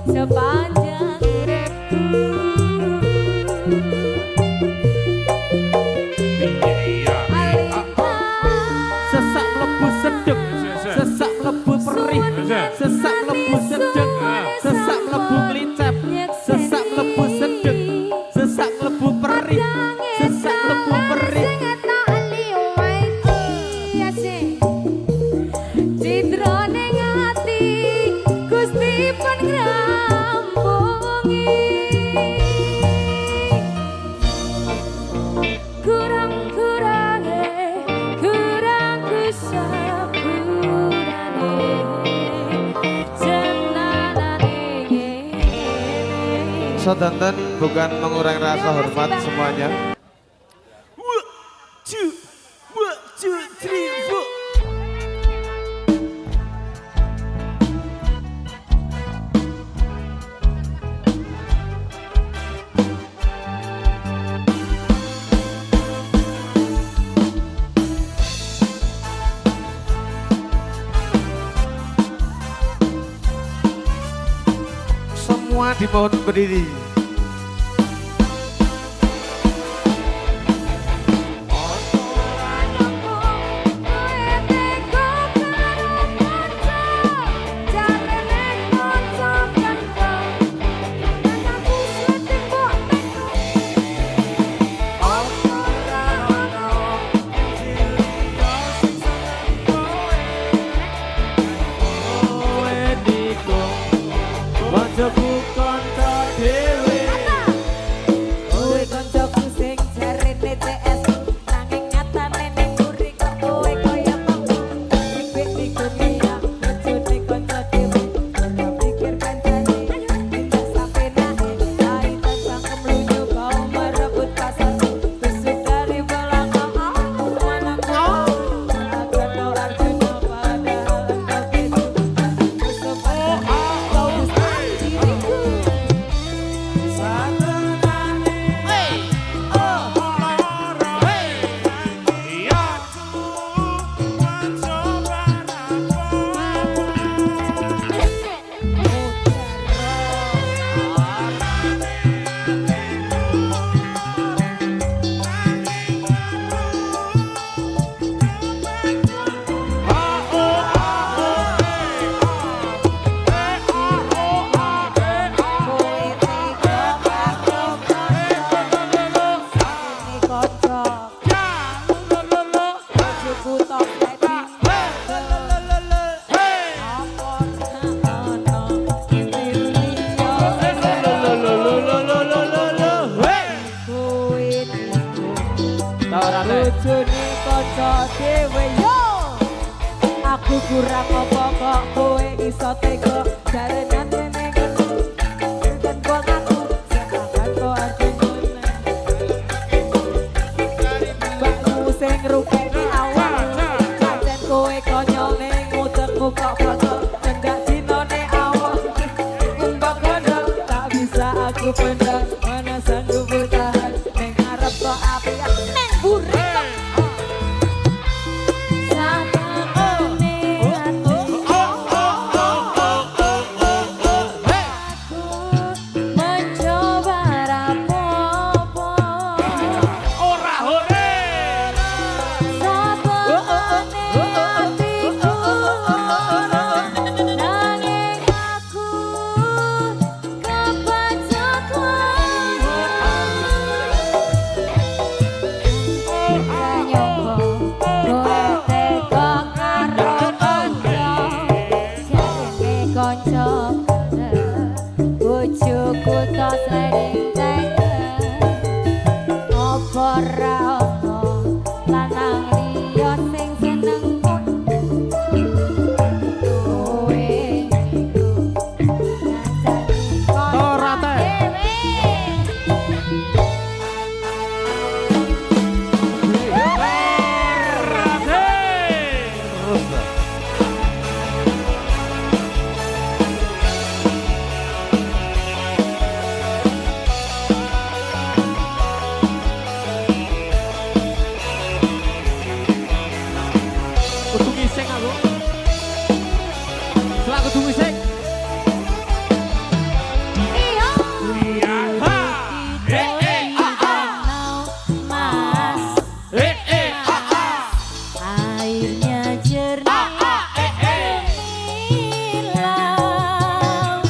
Sepanjang uripku Sesak mlebu sedek, sesak mlebu perih, sesak mlebu sedek, sesak mlebu nglicep, sesak mlebu sedek, sesak mlebu perih, sesak mlebu perih. Cidrone ngati Gusti pun ngrampungi kurang-kurange kurangku sepurane jenanane ngene. Sedanten bukan mengurangi rasa hormat semuanya. Semua dimohon berdiri. ora teh. bojone kanca dhewe yo. Aku kurang apa kok kowe iso tega jarenan ngene kan kok aku seakan kok artimu mbakmu sing rupane awal pancen kowe konyol ning mutekmu kok bakal cendak dinone awal kumbak kondang tak bisa aku pendam mana sanggup bertahan ning arep kok api ning buri bojoku to sliding apa ra ono lanang liya sing seneng kowe Ora teh. Kudu ngising aku. Selak kudu ngising. airnya jernih gemilang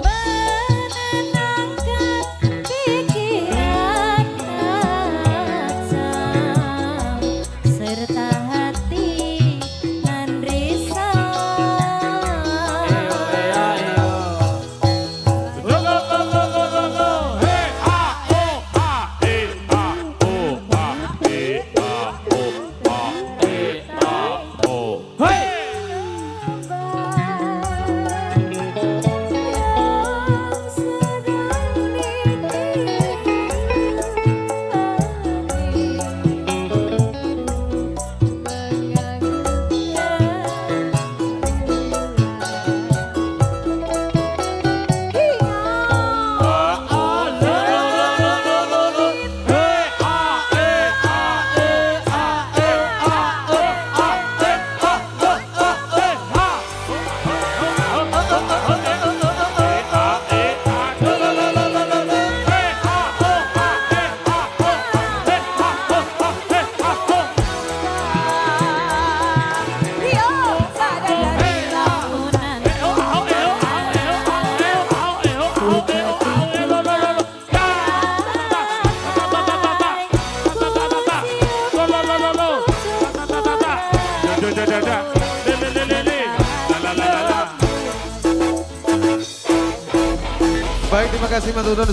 menenangkan pikiran tajam serta hati nan risau. Baik, terima kasih Mas Udon.